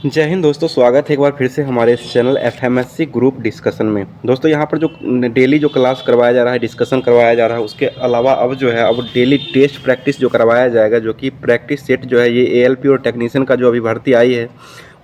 जय हिंद दोस्तों, स्वागत है एक बार फिर से हमारे इस चैनल एफएमएससी ग्रुप डिस्कशन में। दोस्तों यहाँ पर जो डेली जो क्लास करवाया जा रहा है, डिस्कशन करवाया जा रहा है, उसके अलावा अब डेली टेस्ट प्रैक्टिस जो करवाया जाएगा, जो कि प्रैक्टिस सेट जो है ये एएलपी और टेक्नीशियन का जो अभी भर्ती आई है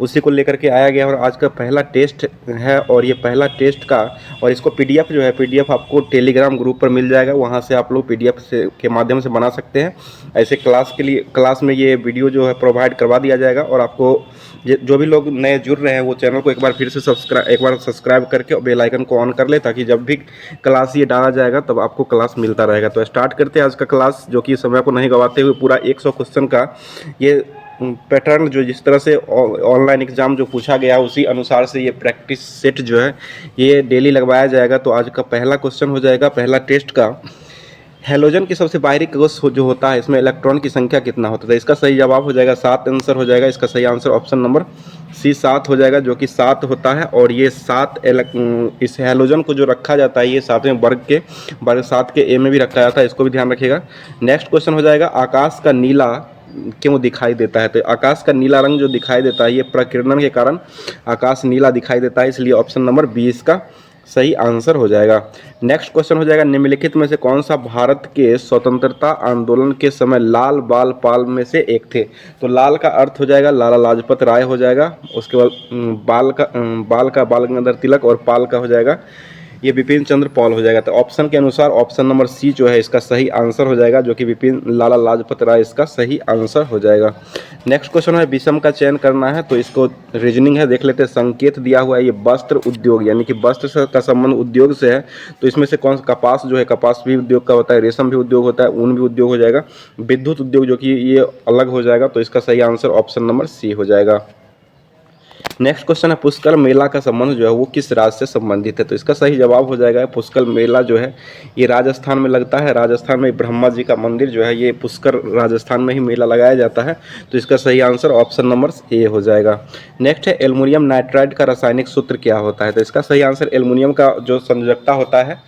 उसी को लेकर के आया गया। और आज का पहला टेस्ट है और ये पहला टेस्ट का और इसको पीडीएफ जो है पीडीएफ आपको टेलीग्राम ग्रुप पर मिल जाएगा, वहाँ से आप लोग पीडीएफ से के माध्यम से बना सकते हैं। ऐसे क्लास में ये वीडियो जो है प्रोवाइड करवा दिया जाएगा। और आपको जो भी लोग नए जुड़ रहे हैं वो चैनल को एक बार फिर से सब्सक्राइब करके बेल आइकन को ऑन कर ले, ताकि जब भी क्लास ये डाला जाएगा तब आपको क्लास मिलता रहेगा। तो स्टार्ट करते हैं आज का क्लास, जो कि समय को नहीं गवाते हुए पूरा 100 क्वेश्चन का ये पैटर्न जो जिस तरह से ऑनलाइन एग्जाम जो पूछा गया उसी अनुसार से ये प्रैक्टिस सेट जो है ये डेली लगवाया जाएगा। तो आज का पहला क्वेश्चन हो जाएगा पहला टेस्ट का, हेलोजन की सबसे बाहरी कवच जो होता है इसमें इलेक्ट्रॉन की संख्या कितना होता है। इसका सही जवाब हो जाएगा 7 आंसर हो जाएगा। इसका सही आंसर ऑप्शन नंबर सी 7 हो जाएगा, जो कि 7 होता है। और ये 7 इस हेलोजन को जो रखा जाता है ये 7वें वर्ग 7 के ए में भी रखा जाता है, इसको भी ध्यान रखिएगा। नेक्स्ट क्वेश्चन हो जाएगा, आकाश का नीला क्यों दिखाई देता है। तो आकाश का नीला रंग जो दिखाई देता है ये प्रकीर्णन के कारण आकाश नीला दिखाई देता है, इसलिए ऑप्शन नंबर 20 का सही आंसर हो जाएगा। नेक्स्ट क्वेश्चन हो जाएगा, निम्नलिखित में से कौन सा भारत के स्वतंत्रता आंदोलन के समय लाल बाल पाल में से एक थे। तो लाल का अर्थ हो जाएगा लाला लाजपत राय हो जाएगा। उसके बाद बाल गंगाधर तिलक और पाल का हो जाएगा ये बिपिन चंद्र पॉल हो जाएगा। तो ऑप्शन के अनुसार ऑप्शन नंबर सी जो है इसका सही आंसर हो जाएगा, जो कि बिपिन लाला लाजपत राय इसका सही आंसर हो जाएगा। नेक्स्ट क्वेश्चन है, विषम का चयन करना है, तो इसको रीजनिंग है, देख लेते हैं। संकेत दिया हुआ है ये वस्त्र उद्योग, यानी कि वस्त्र का संबंध उद्योग से है। तो इसमें से कौन सा, कपास जो है कपास भी उद्योग का होता है, रेशम भी उद्योग होता है, ऊन भी उद्योग हो जाएगा, विद्युत उद्योग जो कि ये अलग हो जाएगा। तो इसका सही आंसर ऑप्शन नंबर सी हो जाएगा। नेक्स्ट क्वेश्चन है, पुष्कर मेला का संबंध जो है वो किस राज्य से संबंधित है। तो इसका सही जवाब हो जाएगा पुष्कर मेला जो है ये राजस्थान में लगता है। राजस्थान में ब्रह्मा जी का मंदिर जो है ये पुष्कर राजस्थान में ही मेला लगाया जाता है। तो इसका सही आंसर ऑप्शन नंबर ए हो जाएगा। नेक्स्ट है, एल्युमिनियम नाइट्राइड का रासायनिक सूत्र क्या होता है। तो इसका सही आंसर, एल्युमिनियम का जो संयोजकता होता है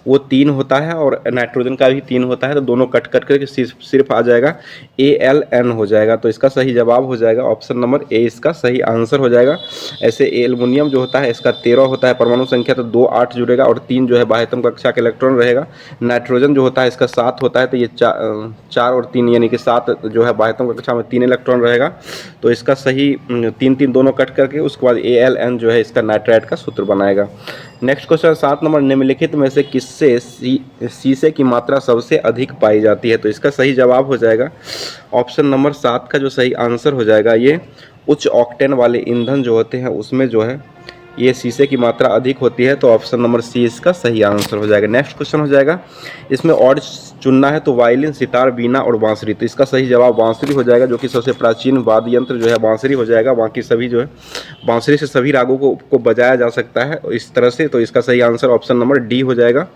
वो 3 होता है और नाइट्रोजन का भी 3 होता है। तो दोनों कट करके सिर्फ आ जाएगा ALN हो जाएगा। तो इसका सही जवाब हो जाएगा ऑप्शन नंबर ए इसका सही आंसर हो जाएगा। ऐसे एल्युमिनियम जो होता है इसका 13 होता है परमाणु संख्या, तो 2 8 जुड़ेगा और 3 जो है बाह्यतम कक्षा का इलेक्ट्रॉन रहेगा। नाइट्रोजन जो होता है इसका 7 होता है, तो ये 4 और 3 यानी कि 7 जो है बाह्यतम कक्षा में 3 इलेक्ट्रॉन रहेगा। तो इसका सही 3 3 दोनों कट करके उसके बाद ALN जो है इसका नाइट्राइड का सूत्र बनाएगा। नेक्स्ट क्वेश्चन 7 नंबर, निम्नलिखित में से किससे शीशे की मात्रा सबसे अधिक पाई जाती है। तो इसका सही जवाब हो जाएगा ऑप्शन नंबर 7 का जो सही आंसर हो जाएगा, ये उच्च ऑक्टेन वाले ईंधन जो होते हैं उसमें जो है ये शीशे की मात्रा अधिक होती है। तो ऑप्शन नंबर सी इसका सही आंसर हो जाएगा। नेक्स्ट क्वेश्चन हो जाएगा, इसमें ऑड चुनना है, तो वायलिन, सितार, बीना और बांसुरी। तो इसका सही जवाब बांसुरी हो जाएगा, जो कि सबसे प्राचीन वाद्य यंत्र जो है बांसुरी हो जाएगा। बाकी सभी जो है बांसुरी से सभी रागों को बजाया जा सकता है इस तरह से। तो इसका सही आंसर ऑप्शन नंबर डी हो जाएगा,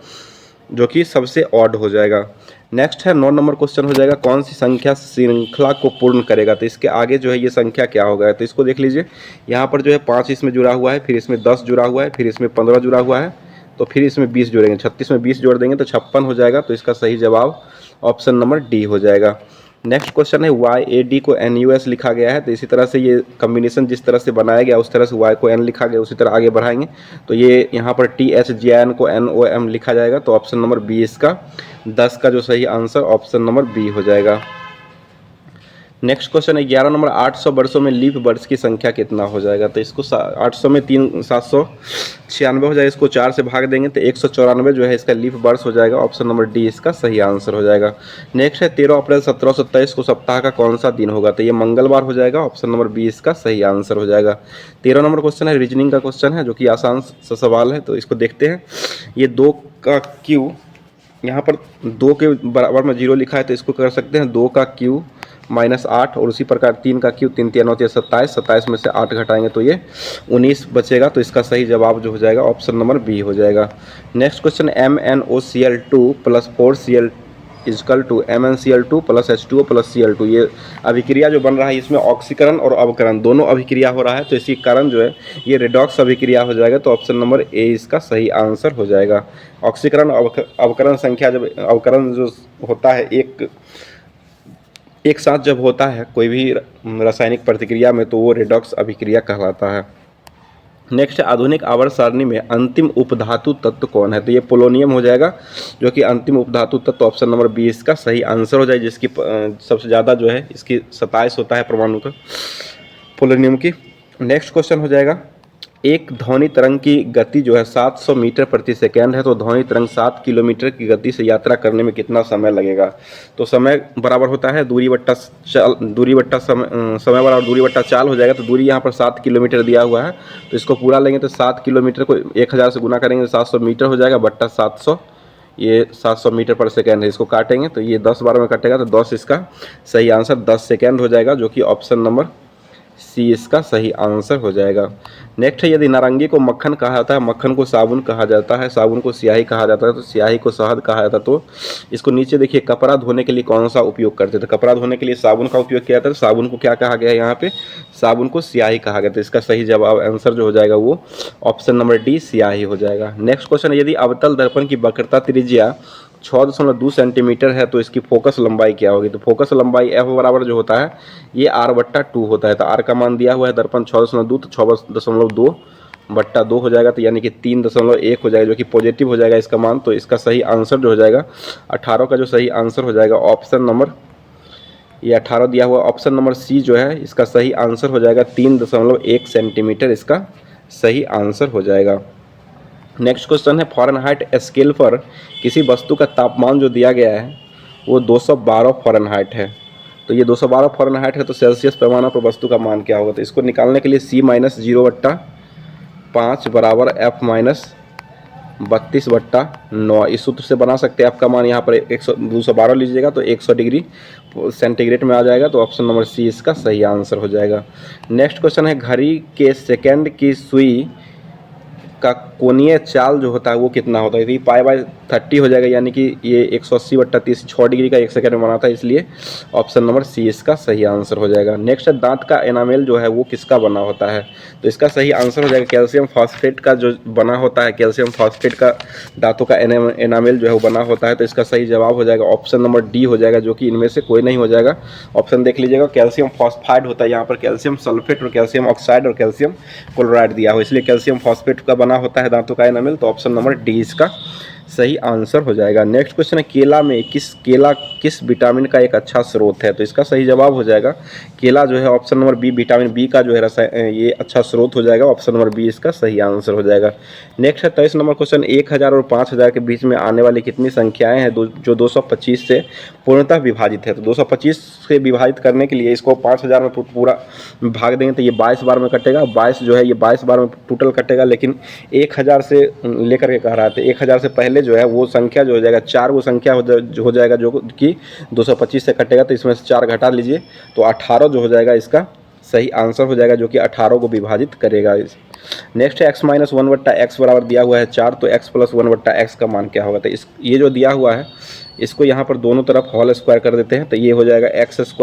जो कि सबसे ऑड हो जाएगा। नेक्स्ट है 9 नंबर क्वेश्चन हो जाएगा, कौन सी संख्या श्रृंखला को पूर्ण करेगा। तो इसके आगे जो है ये संख्या क्या होगा। तो इसको देख लीजिए, यहाँ पर जो है 5 इसमें जुड़ा हुआ है, फिर इसमें 10 जुड़ा हुआ है, फिर इसमें 15 जुड़ा हुआ है, तो फिर इसमें 20 जोड़ेंगे, 36 में 20 जोड़ देंगे तो 56 हो जाएगा। तो इसका सही जवाब ऑप्शन नंबर डी हो जाएगा। नेक्स्ट क्वेश्चन है, YAD को NUS लिखा गया है। तो इसी तरह से ये कम्बिनेशन जिस तरह से बनाया गया उस तरह से Y को N लिखा गया, उसी तरह आगे बढ़ाएंगे तो ये यहाँ पर THGN को NOM लिखा जाएगा। तो ऑप्शन नंबर बी इसका 10 का जो सही आंसर ऑप्शन नंबर बी हो जाएगा। नेक्स्ट क्वेश्चन है 11 नंबर, 800 वर्षों में लीप वर्ष की संख्या कितना हो जाएगा। तो इसको 800 में 796 हो जाएगा, इसको 4 से भाग देंगे तो 194 जो है इसका लीप वर्ष हो जाएगा। ऑप्शन नंबर डी इसका सही आंसर हो जाएगा। नेक्स्ट है 13 अप्रैल 1727 को सप्ताह का कौन सा दिन होगा। तो ये मंगलवार हो जाएगा। ऑप्शन नंबर बी इसका सही आंसर हो जाएगा। 13 नंबर क्वेश्चन है, रीजनिंग का क्वेश्चन है, जो कि आसान सा सवाल है। तो इसको देखते हैं, ये 2 का क्यू, यहाँ पर 2 के बराबर में 0 लिखा है, तो इसको कर सकते हैं 2 का क्यू -8 और उसी प्रकार 3 का क्यू, 3 3 9 27, 27 में से 8 घटाएंगे तो ये 19 बचेगा। तो इसका सही जवाब जो हो जाएगा ऑप्शन नंबर बी हो जाएगा। Next question, MnOCl2 + 4Cl = MnCl2 + H2O + Cl2। ये अभिक्रिया जो बन रहा है इसमें ऑक्सीकरण और अवकरण दोनों अभिक्रिया हो रहा है, तो इसी कारण जो है ये रेडॉक्स अभिक्रिया हो जाएगा। तो ऑप्शन नंबर ए इसका सही आंसर हो जाएगा। ऑक्सीकरण अवकरण संख्या, जब अवकरण जो होता है एक एक साथ जब होता है कोई भी रासायनिक प्रतिक्रिया में तो वो रेडॉक्स अभिक्रिया कहलाता है। नेक्स्ट, आधुनिक आवर्त सारणी में अंतिम उपधातु तत्व कौन है? तो ये पोलोनियम हो जाएगा, जो कि अंतिम उपधातु तत्व ऑप्शन नंबर बी इसका सही आंसर हो जाए, जिसकी सबसे ज़्यादा जो है इसकी 27 होता है परमाणु का पोलोनियम की। नेक्स्ट क्वेश्चन हो जाएगा, एक ध्वनि तरंग की गति जो है 700 मीटर प्रति सेकेंड है, तो ध्वनि तरंग 7 किलोमीटर की गति से यात्रा करने में कितना समय लगेगा? तो समय बराबर होता है दूरी बट्टा समय बराबर दूरी बट्टा चाल हो जाएगा। तो दूरी यहाँ पर 7 किलोमीटर दिया हुआ है, तो इसको पूरा लेंगे तो 7 किलोमीटर को 1000 से गुना करेंगे तो 700 मीटर हो जाएगा, बट्टा 700, ये 700 मीटर पर सेकेंड है। इसको काटेंगे तो ये 10 बार में कटेगा, तो 10 इसका सही आंसर 10 सेकेंड हो जाएगा, जो कि ऑप्शन नंबर सी इसका सही आंसर हो जाएगा। नेक्स्ट है, यदि नारंगी को मक्खन कहा जाता है, मक्खन को साबुन कहा जाता है, साबुन को स्याही कहा जाता है, तो स्याही को शहद कहा जाता है, तो इसको नीचे देखिए कपड़ा धोने के लिए कौन सा उपयोग करते थे? कपड़ा धोने के लिए साबुन का उपयोग किया जाता है, साबुन को क्या कहा गया है यहाँ पे? साबुन को स्याही कहा गया। तो इसका सही जवाब आंसर जो हो जाएगा वो ऑप्शन नंबर डी स्याही हो जाएगा। नेक्स्ट क्वेश्चन, यदि अवतल दर्पण की वक्रता त्रिज्या 6.2 सेंटीमीटर है तो इसकी फोकस लंबाई क्या होगी? तो फोकस लंबाई एफ बराबर जो होता है ये r/2 होता है। तो r का मान दिया हुआ है दर्पण 6.2, तो 6.2 बट्टा 2 हो जाएगा, तो यानी कि 3.1 हो जाएगा, जो कि पॉजिटिव हो जाएगा इसका मान। तो इसका सही आंसर जो हो जाएगा 18 का जो सही आंसर हो जाएगा ऑप्शन नंबर, ये 18 दिया हुआ ऑप्शन नंबर सी जो है इसका सही आंसर हो जाएगा 3.1 सेंटीमीटर इसका सही आंसर हो जाएगा। नेक्स्ट क्वेश्चन है, फ़ारेनहाइट स्केल पर किसी वस्तु का तापमान जो दिया गया है वो 212 फ़ारेनहाइट है। तो ये 212 फ़ारेनहाइट है, तो सेल्सियस पैमाना पर वस्तु का मान क्या होगा? तो इसको निकालने के लिए C-0/5 बराबर F-32/9 इस सूत्र से बना सकते हैं। आपका मान यहाँ पर 212 लीजिएगा तो 100 डिग्री सेंटीग्रेड में आ जाएगा, तो ऑप्शन नंबर सी इसका सही आंसर हो जाएगा। नेक्स्ट क्वेश्चन है, घड़ी के सेकेंड की सुई का कोणीय चाल जो होता है वो कितना होता है? तो ये π/30 हो जाएगा, यानी कि ये 180/30 6 डिग्री का 1 सेकंड में बना था, इसलिए ऑप्शन नंबर सी इसका सही आंसर हो जाएगा। नेक्स्ट है, दांत का एनामेल जो है वो किसका बना होता है? तो इसका सही आंसर हो जाएगा कैल्शियम फॉस्फेट का जो बना होता है, कैल्शियम फॉस्फेट का दांतों का एनामेल जो है वो बना होता है। तो इसका सही जवाब हो जाएगा ऑप्शन नंबर डी हो जाएगा, जो कि इनमें से कोई नहीं हो जाएगा। ऑप्शन देख लीजिएगा, कैल्शियम फॉस्फाइड होता है, यहाँ पर कैल्शियम सल्फेट और कैल्शियम ऑक्साइड और कैल्शियम क्लोराइड दिया हो, इसलिए कैल्शियम फॉस्फेट का बना होता है दांतों का एनामेल। तो ऑप्शन नंबर डी इसका सही आंसर हो जाएगा। नेक्स्ट क्वेश्चन है, केला में किस विटामिन का एक अच्छा स्रोत है? तो इसका सही जवाब हो जाएगा केला जो है option number B, vitamin B का जो है ये अच्छा स्रोत हो जाएगा, ऑप्शन नंबर बी इसका सही आंसर हो जाएगा। नेक्स्ट है 23 नंबर क्वेश्चन, 1000 और 5000 के बीच में आने वाली कितनी संख्याएं हैं जो 225 से पूर्णतः विभाजित है? तो 225 से विभाजित करने के लिए इसको 5000 में पूरा भाग देंगे तो ये 22 बार में कटेगा, 22 जो है ये 22 बार में टोटल कटेगा, लेकिन 1000 से लेकर के कह रहा है, 1000 से पहले जो है वो संख्या जो हो जाएगा 4 वो संख्या हो जाएगा जो कि 225 से कटेगा, तो इसमें से 4 घटा लीजिए तो 18 जो हो जाएगा इसका सही आंसर हो जाएगा, जो कि 18 को विभाजित करेगा। नेक्स्ट है x-1/x बराबर दिया हुआ है 4, तो x + 1/x का मान क्या होगा? तो ये जो दिया हुआ है इसको यहाँ पर दोनों तरफ होल स्क्वायर कर देते हैं, तो ये हो जाएगा x² +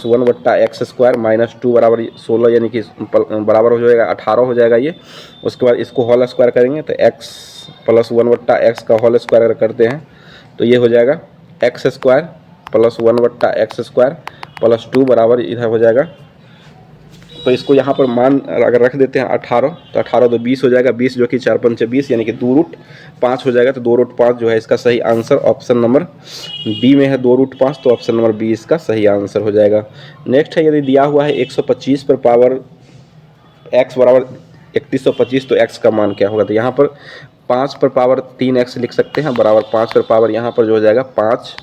1/x² -2 बराबर 16, यानी कि बराबर हो जाएगा 18 हो जाएगा ये। उसके बाद इसको होल स्क्वायर करेंगे तो x + 1/x का होल स्क्वायर अगर करते हैं तो ये हो जाएगा x² + 1/x² + 2 बराबर इधर हो जाएगा। तो इसको यहाँ पर मान अगर रख देते हैं 18, तो 18 तो 20 हो जाएगा, 20 जो कि 4 × 5 = 20, यानी कि 2√5 हो जाएगा। तो 2√5 जो है इसका सही आंसर ऑप्शन नंबर बी में है 2√5, तो ऑप्शन नंबर बी इसका सही आंसर हो जाएगा। नेक्स्ट है, यदि दिया हुआ है 125 पर पावर x बराबर 3125 तो x का मान क्या होगा? तो यहाँ पर 5 पर पावर 3x लिख सकते हैं, बराबर 5 पर पावर यहाँ पर जो हो जाएगा 5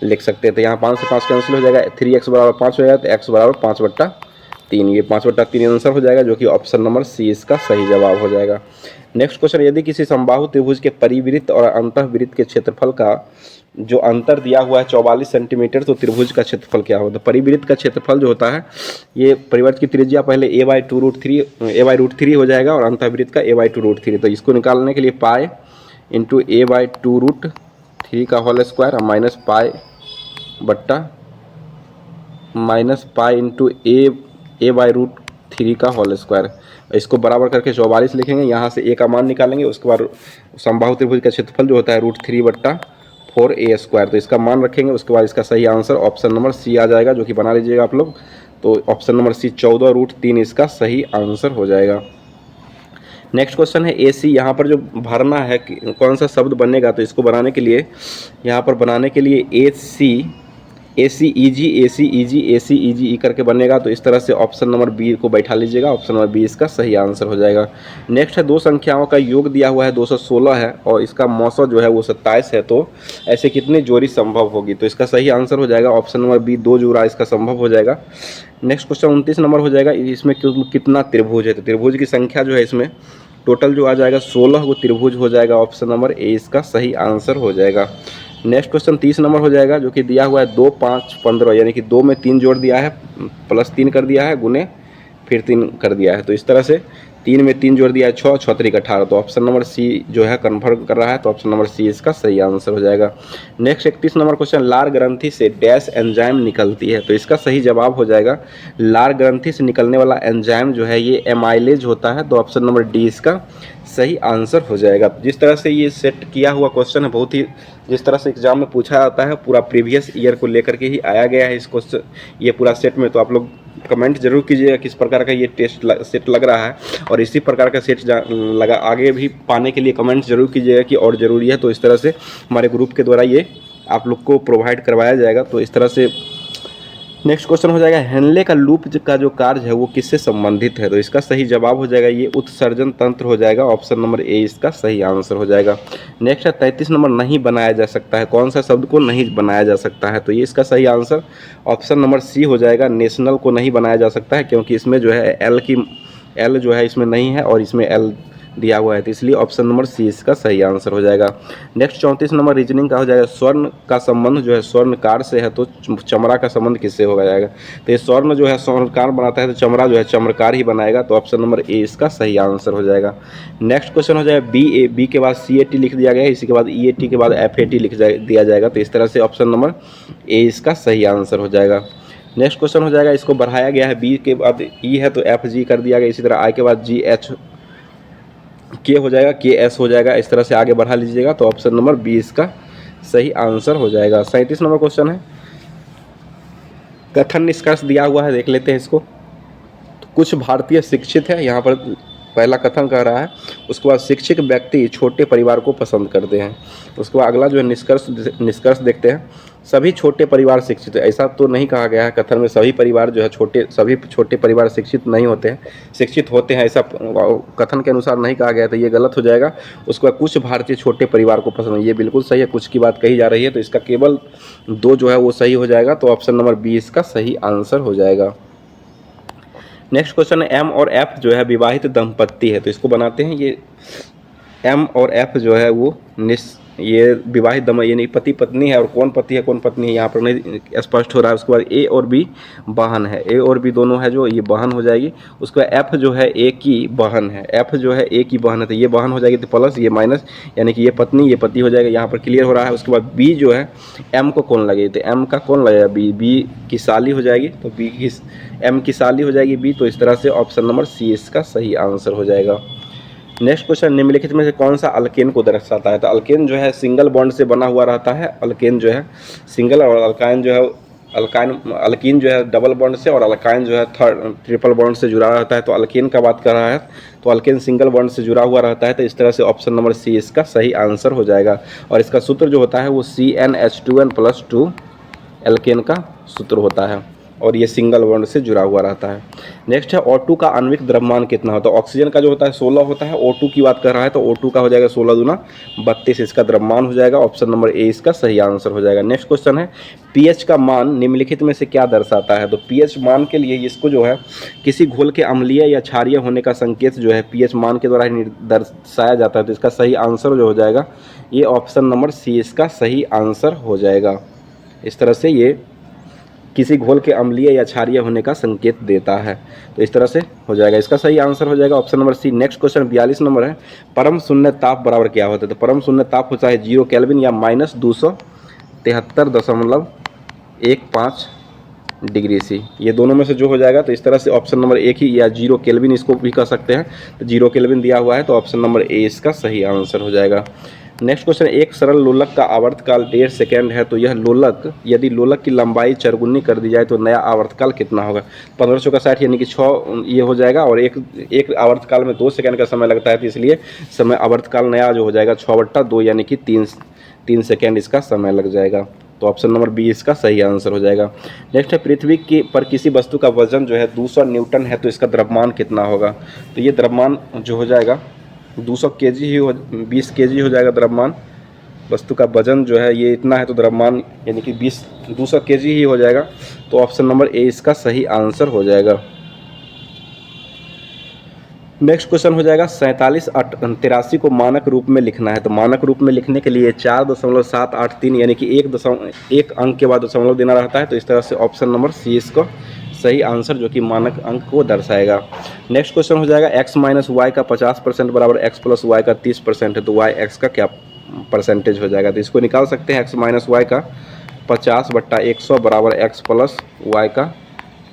लिख सकते हैं। तो यहाँ 5 से 5 कैंसिल हो जाएगा, 3x बराबर 5 हो जाएगा, तो x बराबर 5/3, ये 5/3 आंसर हो जाएगा, जो कि ऑप्शन नंबर सी इसका सही जवाब हो जाएगा। नेक्स्ट क्वेश्चन, यदि किसी समबाहु त्रिभुज के परिवृत्त और अंतःवृत्त के क्षेत्रफल का जो अंतर दिया हुआ है 44 सेंटीमीटर, तो त्रिभुज का क्षेत्रफल क्या होगा? तो परिवृत्त का क्षेत्रफल जो होता है ये परिवृत्त की त्रिज्या पहले a/√3 हो जाएगा और अंतःवृत्त का a/√3, तो इसको निकालने के लिए पाई इंटू a/√3 का whole square minus pi into a/√3 का होल स्क्वायर, इसको बराबर करके 44 लिखेंगे, यहाँ से a का मान निकालेंगे, उसके बाद समबाहु त्रिभुज का क्षेत्रफल जो होता है √3/5 4a²। तो इसका मान रखेंगे, उसके बाद इसका सही आंसर ऑप्शन नंबर सी आ जाएगा, जो कि बना लीजिएगा आप लोग। तो ऑप्शन नंबर सी 14√3 इसका सही आंसर हो जाएगा। नेक्स्ट क्वेश्चन है AC। यहाँ पर जो भरना है कि कौन सा शब्द बनेगा, तो इसको बनाने के लिए यहाँ पर बनाने के लिए AC करके बनेगा। तो इस तरह से ऑप्शन नंबर बी को बैठा लीजिएगा, ऑप्शन नंबर बी इसका सही आंसर हो जाएगा। नेक्स्ट है दो संख्याओं का योग दिया हुआ है 216 है और इसका मौसा जो है वो 27 है, तो ऐसे कितनी जोड़ी संभव होगी, तो इसका सही आंसर हो जाएगा ऑप्शन नंबर बी 2 जोड़ा इसका संभव हो जाएगा। नेक्स्ट क्वेश्चन 29 नंबर हो जाएगा। इसमें कितना त्रिभुज है, तो त्रिभुज की संख्या जो है इसमें टोटल जो आ जाएगा 16 को त्रिभुज हो जाएगा, ऑप्शन नंबर ए इसका सही आंसर हो जाएगा। नेक्स्ट क्वेश्चन 30 नंबर हो जाएगा, जो कि दिया हुआ है 2, 5, 15, यानी कि 2 में 3 जोड़ दिया है, +3 कर दिया है, गुने फिर 3 कर दिया है। तो इस तरह से 3 में 3 जोड़ दिया है 6, 6 3 18। तो ऑप्शन नंबर सी जो है कन्फर्म कर रहा है, तो ऑप्शन नंबर सी इसका सही आंसर हो जाएगा। नेक्स्ट 31 नंबर क्वेश्चन, लार ग्रंथि से डैश एंजाइम निकलती है, तो इसका सही जवाब हो जाएगा लार ग्रंथि से निकलने वाला एंजाइम जो है ये एमाइलेज होता है, तो ऑप्शन नंबर डी इसका सही आंसर हो जाएगा। जिस तरह से ये सेट किया हुआ क्वेश्चन है, बहुत ही जिस तरह से एग्जाम में पूछा जाता है पूरा प्रीवियस ईयर को लेकर के ही आया गया है इस क्वेश्चन ये पूरा सेट में। तो आप लोग कमेंट जरूर कीजिएगा किस प्रकार का ये सेट लग रहा है, और इसी प्रकार का सेट लगा आगे भी पाने के लिए कमेंट जरूर कीजिएगा कि और ज़रूरी है। तो इस तरह से हमारे ग्रुप के द्वारा ये आप लोग को प्रोवाइड करवाया जाएगा। तो इस तरह से नेक्स्ट क्वेश्चन हो जाएगा, हेनले का लूप का जो कार्य है वो किससे संबंधित है, तो इसका सही जवाब हो जाएगा ये उत्सर्जन तंत्र हो जाएगा, ऑप्शन नंबर ए इसका सही आंसर हो जाएगा। नेक्स्ट है 33 नंबर, नहीं बनाया जा सकता है, कौन सा शब्द को नहीं बनाया जा सकता है, तो ये इसका सही आंसर ऑप्शन नंबर सी हो जाएगा, नेशनल को नहीं बनाया जा सकता है, क्योंकि इसमें जो है एल जो है इसमें नहीं है और इसमें एल दिया हुआ है, तो इसलिए ऑप्शन नंबर सी इसका सही आंसर हो जाएगा। नेक्स्ट 34 नंबर रीजनिंग का हो जाएगा, स्वर्ण का संबंध जो है स्वर्णकार से है, तो चमड़ा का संबंध किससे हो जाएगा, तो ये स्वर्ण जो है स्वर्णकार बनाता है, तो चमड़ा जो है चमड़कार ही बनाएगा, तो ऑप्शन नंबर ए इसका सही आंसर हो जाएगा। नेक्स्ट क्वेश्चन हो जाएगा बी के बाद CAT लिख दिया गया है, इसी के बाद EAT के बाद FAT लिख दिया जाएगा, तो इस तरह से ऑप्शन नंबर ए इसका सही आंसर हो जाएगा। नेक्स्ट क्वेश्चन हो जाएगा, इसको बढ़ाया गया है, बी के बाद ई है तो FG कर दिया गया, इसी तरह आई के बाद GH के हो जाएगा, KS हो जाएगा, इस तरह से आगे बढ़ा लीजिएगा, तो ऑप्शन नंबर बी इसका सही आंसर हो जाएगा। 37 नंबर क्वेश्चन है, कथन निष्कर्ष दिया हुआ है, देख लेते हैं इसको। तो कुछ भारतीय शिक्षित है, यहाँ पर पहला कथन कह रहा है, उसके बाद शिक्षित व्यक्ति छोटे परिवार को पसंद करते हैं, उसके बाद अगला जो है निष्कर्ष देखते हैं, सभी छोटे परिवार शिक्षित है, ऐसा तो नहीं कहा गया है कथन में सभी परिवार जो है सभी छोटे परिवार शिक्षित नहीं होते हैं, शिक्षित होते हैं ऐसा कथन के अनुसार नहीं कहा गया, तो ये गलत हो जाएगा। उसके बाद कुछ भारतीय छोटे परिवार को पसंद है, ये बिल्कुल सही है, कुछ की बात कही जा रही है, तो इसका केवल 2 जो है वो सही हो जाएगा, तो ऑप्शन नंबर बी इसका सही आंसर हो जाएगा। नेक्स्ट क्वेश्चन है, M और F जो है विवाहित दंपत्ति है, तो इसको बनाते हैं। ये M और F जो है वो ये विवाहित यानी पति पत्नी है, और कौन पति है कौन पत्नी है यहाँ पर नहीं स्पष्ट हो रहा है। उसके बाद A और B बहन है, A और B दोनों है जो ये बहन हो जाएगी। उसके बाद F जो है A की बहन है, F जो है A की बहन है, तो ये बहन हो जाएगी, तो प्लस ये माइनस, यानी कि ये पत्नी ये पति हो जाएगा, यहाँ पर क्लियर हो रहा है। उसके बाद B जो है M को कौन लगेगी, तो M का कौन लगेगा, B की साली हो जाएगी, तो M की साली हो जाएगी B, तो इस तरह से ऑप्शन नंबर सी इसका सही आंसर हो जाएगा। नेक्स्ट क्वेश्चन, निम्नलिखित में से कौन सा अल्केन को दर्शाता है, तो अल्केन जो है सिंगल बॉन्ड से बना हुआ रहता है, अल्केन जो है सिंगल, और अल्काइन जो है अल्कीन जो है डबल बॉन्ड से, और अल्काइन जो है ट्रिपल बॉन्ड से जुड़ा रहता है। तो अल्केन का बात कर रहा है, तो अल्केन सिंगल बॉन्ड से जुड़ा हुआ रहता है, तो इस तरह से ऑप्शन नंबर सी इसका सही आंसर हो जाएगा। और इसका सूत्र जो होता है वो CnH2n+2 अल्केन का सूत्र होता है, और ये सिंगल बॉन्ड से जुड़ा हुआ रहता है। नेक्स्ट है O2 का आणविक द्रव्यमान कितना होता है, तो ऑक्सीजन का जो होता है 16 होता है, O2 की बात कर रहा है, तो O2 का हो जाएगा 16 दूना 32 इसका द्रव्यमान हो जाएगा, ऑप्शन नंबर ए इसका सही आंसर हो जाएगा। नेक्स्ट क्वेश्चन है, pH का मान निम्नलिखित में से क्या दर्शाता है, तो pH मान के लिए इसको जो है किसी घोल के अम्लीय या क्षारीय होने का संकेत जो है pH मान के द्वारा ही दर्शाया जाता है, तो इसका सही आंसर जो हो जाएगा ये ऑप्शन नंबर सी इसका सही आंसर हो जाएगा। इस तरह से ये किसी घोल के अम्लीय या क्षारीय होने का संकेत देता है, तो इस तरह से हो जाएगा, इसका सही आंसर हो जाएगा option number C. Next question 42 number है, परम शून्य ताप बराबर क्या होता है, तो परम शून्य ताप होता है 0 केल्विन या -273.15 डिग्री सी, ये दोनों में से जो हो जाएगा, तो इस तरह से ऑप्शन नंबर एक ही, या 0 केल्विन इसको भी कह सकते हैं, तो 0 केल्विन दिया हुआ है, तो ऑप्शन नंबर ए इसका सही आंसर हो जाएगा। नेक्स्ट क्वेश्चन, एक सरल लोलक का आवर्तकाल 1.5 सेकेंड है, तो यह लोलक, यदि लोलक की लंबाई चरगुनी कर दी जाए तो नया आवर्तकाल कितना होगा। 15 चौका 60 यानी कि 6 ये हो जाएगा, और एक आवर्तकाल में 2 सेकेंड का समय लगता है, तो इसलिए समय आवर्तकाल नया जो हो जाएगा 6/2 यानी कि 3 सेकेंड इसका समय लग जाएगा। तो ऑप्शन नंबर बी इसका सही आंसर हो जाएगा। नेक्स्ट है, पृथ्वी की पर किसी वस्तु का वजन जो है 200 न्यूटन है, तो इसका द्रव्यमान कितना होगा। तो ये द्रव्यमान जो हो जाएगा 200 केजी ही 20 केजी हो जाएगा द्रव्यमान। वस्तु का वजन जो है ये इतना है, तो द्रव्यमान यानी कि 200 केजी ही हो जाएगा। तो ऑप्शन नंबर ए इसका सही आंसर हो जाएगा। नेक्स्ट क्वेश्चन हो जाएगा 4783 को मानक रूप में लिखना है। तो मानक रूप में लिखने के लिए 4.783 यानी कि एक अंक के बाद दशमलव देना रहता है। तो इस तरह से ऑप्शन नंबर सी इसको सही आंसर जो कि मानक अंक को दर्शाएगा। नेक्स्ट क्वेश्चन हो जाएगा x माइनस वाई का 50% बराबर x प्लस वाई का 30% है, तो y x का क्या परसेंटेज हो जाएगा। तो इसको निकाल सकते हैं, x माइनस वाई का 50/100 बराबर x प्लस वाई का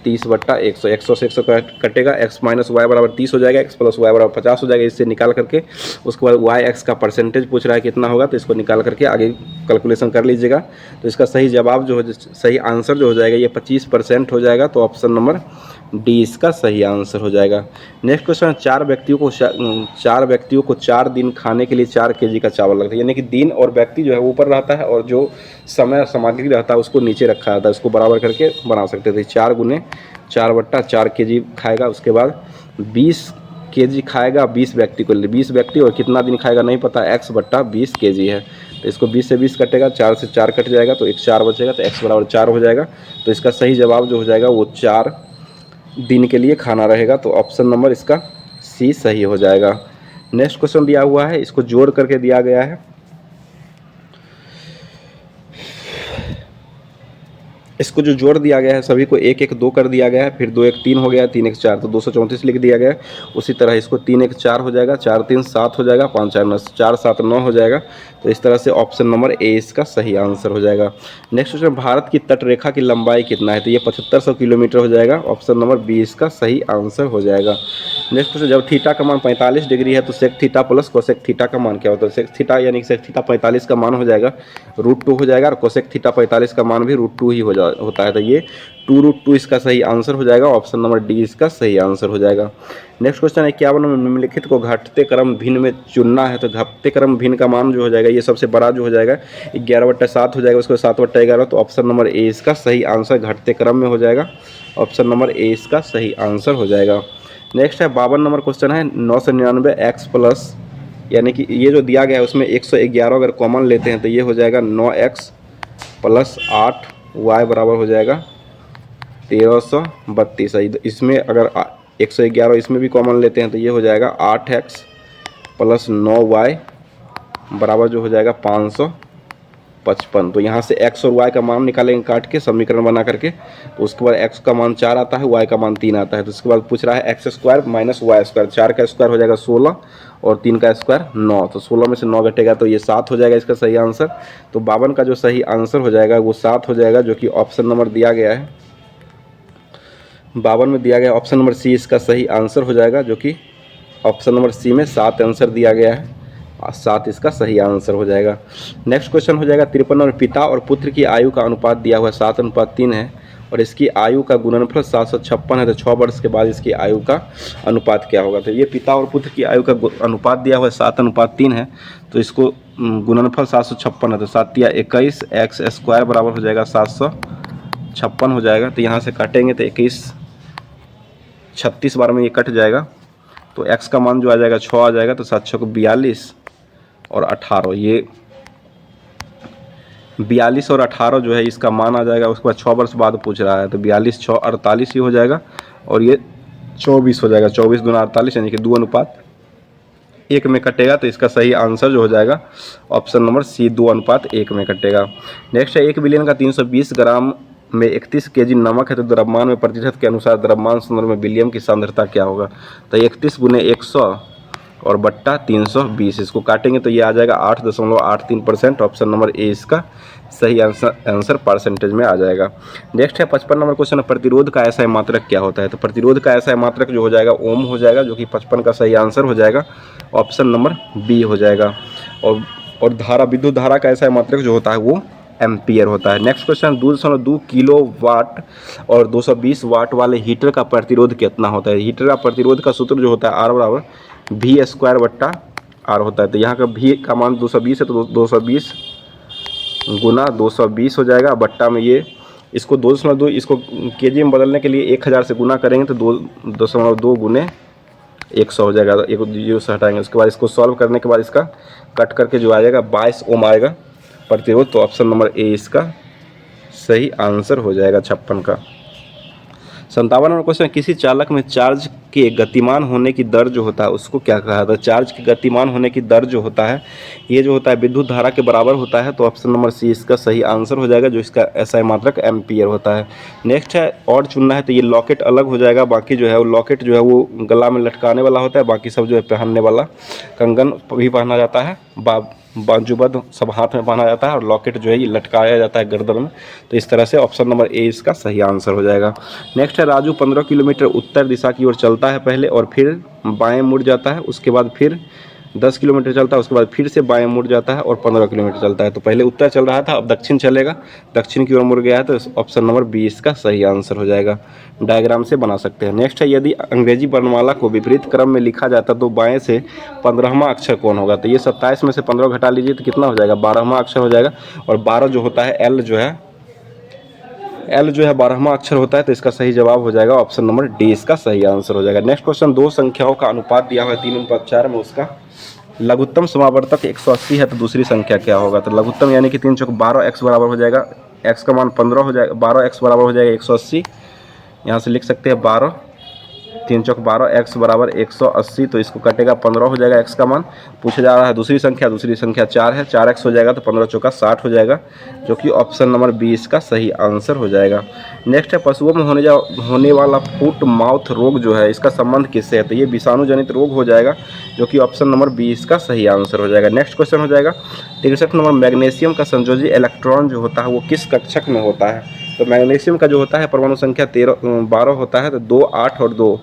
30/100। 100 से 100 कटेगा, x माइनस वाई बराबर 30 हो जाएगा, x प्लस वाई बराबर 50 हो जाएगा। इससे निकाल करके उसके बाद वाई एक्स का परसेंटेज पूछ रहा है कितना होगा, तो इसको निकाल करके आगे कैलकुलेशन कर लीजिएगा। तो इसका सही जवाब जो हो, सही आंसर जो हो जाएगा ये 25% हो जाएगा। तो ऑप्शन नंबर डी इसका सही आंसर हो जाएगा। नेक्स्ट क्वेश्चन, 4 व्यक्तियों को 4 दिन खाने के लिए 4 केजी का चावल लगता है, यानी कि दिन और व्यक्ति जो है ऊपर रहता है और जो समय सामग्री रहता है उसको नीचे रखा रहता है। उसको बराबर करके बना सकते थे, 4 गुने 4/4 केजी खाएगा। उसके बाद 20 केजी खाएगा 20 व्यक्ति को, 20 व्यक्ति और कितना दिन खाएगा नहीं पता, x/20 केजी है। तो इसको 20 से 20 कटेगा, 4 से 4 कट जाएगा, तो एक 4 बचेगा, तो x बराबर 4 हो जाएगा। तो इसका सही जवाब जो हो जाएगा वो 4 दिन के लिए खाना रहेगा। तो ऑप्शन नंबर इसका सी सही हो जाएगा। नेक्स्ट क्वेश्चन दिया हुआ है, इसको जोड़ करके दिया गया है। इसको जो जोड़ दिया गया है सभी को 1 1 2 कर दिया गया है, फिर 2 1 3 हो गया, 3 1 4, तो 234 लिख दिया गया है। उसी तरह इसको 3 1 4 हो जाएगा, 4 3 7 हो जाएगा, 5 4 9 4 7 9 हो जाएगा। तो इस तरह से ऑप्शन नंबर ए इसका सही आंसर हो जाएगा। नेक्स्ट क्वेश्चन, भारत की तटरेखा की लंबाई कितना है। तो ये 7500 किलोमीटर हो जाएगा। ऑप्शन नंबर बी इसका सही आंसर हो जाएगा। नेक्स्ट क्वेश्चन, जब थीटा का मान 45 डिग्री है तो sec theta plus cosec theta का मान क्या होता है। सेक थीटा यानी सेक थीटा 45 का मान हो जाएगा √2 हो जाएगा, और कोसेक थीटा 45 का मान भी √2 ही होता है। तो ये 2√2 इसका सही आंसर हो जाएगा। ऑप्शन नंबर डी इसका सही आंसर हो जाएगा। नेक्स्ट क्वेश्चन है, 51 में निम्नलिखित को घटते क्रम भिन्न में चुनना है। तो घटते क्रम भिन्न का मान जो हो जाएगा ये सबसे बड़ा जो हो जाएगा 11/7 हो जाएगा, उसको 7/11। तो ऑप्शन नंबर ए इसका सही आंसर घटते क्रम में हो जाएगा। ऑप्शन नंबर ए इसका सही आंसर हो जाएगा। नेक्स्ट है 52 नंबर क्वेश्चन है, 999 x प्लस, यानी कि ये जो दिया गया है उसमें 111 अगर कॉमन लेते हैं तो ये हो जाएगा 9x प्लस 8y बराबर हो जाएगा 1332। इसमें अगर 111 इसमें भी कॉमन लेते हैं तो ये हो जाएगा 8x प्लस 9y बराबर जो हो जाएगा 555। तो यहाँ से x और y का मान निकालेंगे काट के समीकरण बना करके। तो उसके बाद x का मान 4 आता है, y का मान 3 आता है। तो उसके बाद पूछ रहा है x² माइनस y²। 4 का स्क्वायर हो जाएगा 16 और 3 का स्क्वायर 9। तो 16 में से 9 घटेगा तो ये 7 हो जाएगा इसका सही आंसर। तो 52 का जो सही आंसर हो जाएगा वो 7 हो जाएगा, जो कि ऑप्शन नंबर दिया गया है 52 में दिया गया। ऑप्शन नंबर सी इसका सही आंसर हो जाएगा, जो कि ऑप्शन नंबर सी में 7 आंसर दिया गया है, 7 इसका सही आंसर हो जाएगा। नेक्स्ट क्वेश्चन हो जाएगा 53 और पिता और पुत्र की आयु का अनुपात दिया हुआ है 7:3 है, और इसकी आयु का गुणनफल 756 है। तो 6 वर्ष के बाद इसकी आयु का अनुपात क्या होगा। तो ये पिता और पुत्र की आयु का अनुपात दिया हुआ है 7:3 है, तो इसको गुणनफल 756 है, तो 7 या 21 x² बराबर हो जाएगा 756 हो जाएगा। तो यहाँ से काटेंगे तो 21 36 बार में ये कट जाएगा, तो x का मान जो आ जाएगा 6 आ जाएगा। तो 7 6 42 और 18, ये 42 और 18 जो है इसका मान आ जाएगा। उसके बाद 6 वर्ष बाद पूछ रहा है, तो 42 6 48 ही हो जाएगा, और ये 24 हो जाएगा। 24 दूना 48 यानी कि 2:1 में कटेगा। तो इसका सही आंसर जो हो जाएगा ऑप्शन नंबर सी 2:1 में कटेगा। नेक्स्ट है 1 बिलियन का 320 ग्राम में 31 केजी नमक है, तो द्रव्यमान में प्रतिशत के अनुसार द्रव्यमान संदर्भ में विलियम की सांद्रता क्या होगा। तो 31 गुने 100 और बट्टा 320, इसको काटेंगे तो ये आ जाएगा 8.83%। ऑप्शन नंबर ए इसका सही आंसर परसेंटेज में आ जाएगा। नेक्स्ट है 55 नंबर क्वेश्चन, प्रतिरोध का ऐसा मात्रक क्या होता है। तो प्रतिरोध का ऐसा मात्रक जो हो जाएगा ओम हो जाएगा, जो कि 55 का सही आंसर हो जाएगा। ऑप्शन नंबर बी हो जाएगा। और और धारा, विद्युत धारा का ऐसा मात्रक जो होता है वो एम्पियर होता है। नेक्स्ट क्वेश्चन, 2.2 किलो वाट और 220 वाट वाले हीटर का प्रतिरोध कितना होता है। हीटर का प्रतिरोध का सूत्र जो होता है आर बराबर वी स्क्वायर बट्टा आर होता है। तो यहाँ का वी का मान 220 है तो 220 गुना 220 हो जाएगा, बट्टा में ये इसको 2.2 इसको केजी में बदलने के लिए 1000 से गुना करेंगे तो 2.2 गुने 100 हो जाएगा। एक जीरो से हटाएंगे, उसके बाद इसको सॉल्व करने के बाद इसका कट करके जो आएगा 22 ओम आएगा प्रतिरोध। तो ऑप्शन नंबर ए इसका सही आंसर हो जाएगा 56 का। 57 नंबर क्वेश्चन, किसी चालक में चार्ज के गतिमान होने की दर जो होता है उसको क्या कहा जाता है। चार्ज के गतिमान होने की दर जो होता है ये जो होता है विद्युत धारा के बराबर होता है। तो ऑप्शन नंबर सी इसका सही आंसर हो जाएगा, जो इसका एसआई मात्रक एम्पियर होता है। नेक्स्ट है और चुनना है, तो ये लॉकेट अलग हो जाएगा, बाकी जो है वो लॉकेट जो है वो गला में लटकाने वाला होता है, बाकी सब जो है पहनने वाला। कंगन भी पहना जाता है, बाजूबंद सब हाथ में पहना जाता है, और लॉकेट जो है ये लटकाया जाता है गर्दन में। तो इस तरह से ऑप्शन नंबर ए इसका सही आंसर हो जाएगा। नेक्स्ट है, राजू 15 किलोमीटर उत्तर दिशा की ओर चलता है पहले, और फिर बाएं मुड़ जाता है, उसके बाद फिर 10 किलोमीटर चलता है, उसके बाद फिर से बाएं मुड़ जाता है और 15 किलोमीटर चलता है। तो पहले उत्तर चल रहा था, अब दक्षिण चलेगा, दक्षिण की ओर मुड़ गया है, तो ऑप्शन नंबर 20 का सही आंसर हो जाएगा। डायग्राम से बना सकते हैं। नेक्स्ट है, यदि अंग्रेजी वर्णमाला को विपरीत क्रम में लिखा जाता तो बाएं से 15वां अक्षर कौन होगा। तो ये 27 में से 15 घटा लीजिए तो कितना हो जाएगा, 12वां अक्षर हो जाएगा। और 12 जो होता है एल जो है 12वां अक्षर होता है। तो इसका सही जवाब हो जाएगा ऑप्शन नंबर डी इसका सही आंसर हो जाएगा। नेक्स्ट क्वेश्चन, दो संख्याओं का अनुपात दिया हुआ है 3:4 में, उसका लघुत्तम समावर्तक 180 है तो दूसरी संख्या क्या होगा। तो लघुत्तम यानी कि 3 चौक 12 एक्स बराबर हो जाएगा, एक्स का मान 15 हो जाएगा, 12 एक्स बराबर हो जाएगा 180। यहाँ से लिख सकते हैं 12 3 चौक 12 एक्स बराबर 180, तो इसको कटेगा 15 हो जाएगा एक्स का मान। पूछा जा रहा है दूसरी संख्या 4 है, 4 एक्स हो जाएगा तो 15 चौका 60 हो जाएगा, जो कि ऑप्शन नंबर 20 का सही आंसर हो जाएगा। नेक्स्ट है, पशुओं में होने वाला फुट माउथ रोग जो है इसका संबंध किससे है। तो ये विषाणु जनित रोग हो जाएगा, जो कि ऑप्शन नंबर 20 का सही आंसर हो जाएगा। नेक्स्ट क्वेश्चन हो जाएगा 63 नंबर, मैग्नीशियम का संयोजी इलेक्ट्रॉन जो होता है वो किस कक्षक में होता है। तो मैग्नीशियम का जो होता है परमाणु संख्या 12 होता है, तो 2 8 और 2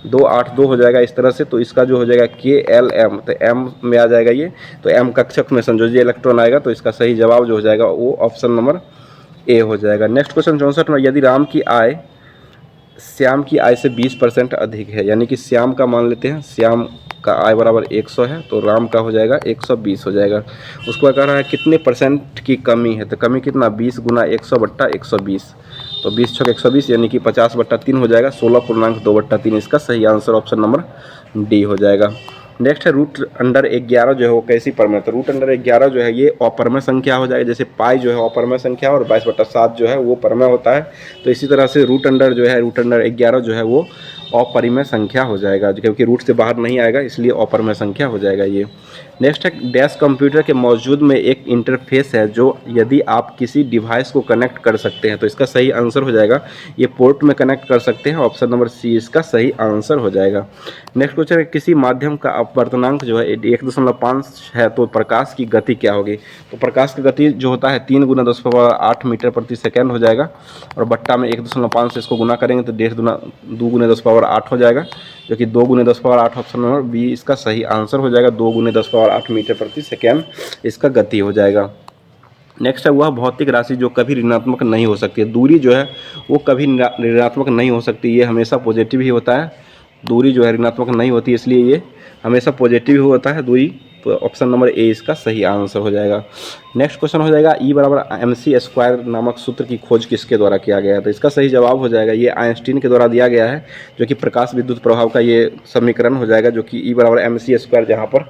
2 8 2 हो जाएगा इस तरह से। तो इसका जो हो जाएगा KLM, तो M में आ जाएगा ये, तो M कक्षक में संयोजी इलेक्ट्रॉन आएगा। तो इसका सही जवाब जो हो जाएगा वो ऑप्शन नंबर ए हो जाएगा। नेक्स्ट क्वेश्चन 64 में, यदि राम की आय श्याम की आय से 20% अधिक है, यानी कि श्याम का मान लेते हैं, श्याम का आय बराबर 100 है तो राम का हो जाएगा 120 हो जाएगा। उसको कह रहा है कितने परसेंट की कमी है, तो कमी कितना 20 गुना 100 बट्टा 120, तो 20 छक 120 यानी कि 50/3 हो जाएगा, 16.2/3 इसका सही आंसर ऑप्शन नंबर डी हो जाएगा। नेक्स्ट है, रूट अंडर 11 जो है वो कैसी परमेय। तो रूट अंडर 11 जो है ये अपरमेय संख्या हो जाएगा, जैसे पाई जो है अपरमेय संख्या और 22/7 जो है वो परमेय होता है। तो इसी तरह से रूट अंडर 11 जो है वो अपरिमेय संख्या हो जाएगा, क्योंकि रूट से बाहर नहीं आएगा इसलिए अपरिमेय संख्या हो जाएगा ये। नेक्स्ट है, डैश कंप्यूटर के मौजूद में एक इंटरफेस है जो यदि आप किसी डिवाइस को कनेक्ट कर सकते हैं। तो इसका सही आंसर हो जाएगा ये पोर्ट में कनेक्ट कर सकते हैं, ऑप्शन नंबर सी इसका सही आंसर हो जाएगा। नेक्स्ट क्वेश्चन है, किसी माध्यम का अपवर्तनांक जो है 1.5 है तो प्रकाश की गति क्या होगी। तो प्रकाश की गति जो होता है 3 × 10⁸ मीटर प्रति सेकेंड हो जाएगा, और बट्टा में 1.5 से इसको गुना करेंगे तो 2 × 10⁸ हो जाएगा, जो कि 2 × 10⁸ ऑप्शन नंबर बी इसका सही आंसर हो जाएगा। 2 × 10⁸ मीटर प्रति सेकेंड इसका गति हो जाएगा। नेक्स्ट है, वह भौतिक राशि जो कभी ऋणात्मक नहीं हो सकती है। दूरी जो है वो कभी ऋणात्मक नहीं हो सकती, ये हमेशा पॉजिटिव ही होता है। दूरी जो है ऋणात्मक नहीं होती, इसलिए ये हमेशा पॉजिटिव ही होता है दूरी। तो ऑप्शन नंबर ए इसका सही आंसर हो जाएगा। नेक्स्ट क्वेश्चन हो जाएगा, E = mc² नामक सूत्र की खोज किसके द्वारा किया गया है। तो इसका सही जवाब हो जाएगा ये आइंस्टीन के द्वारा दिया गया है, जो कि प्रकाश विद्युत प्रभाव का ये समीकरण हो जाएगा, जो कि E = mc², जहाँ पर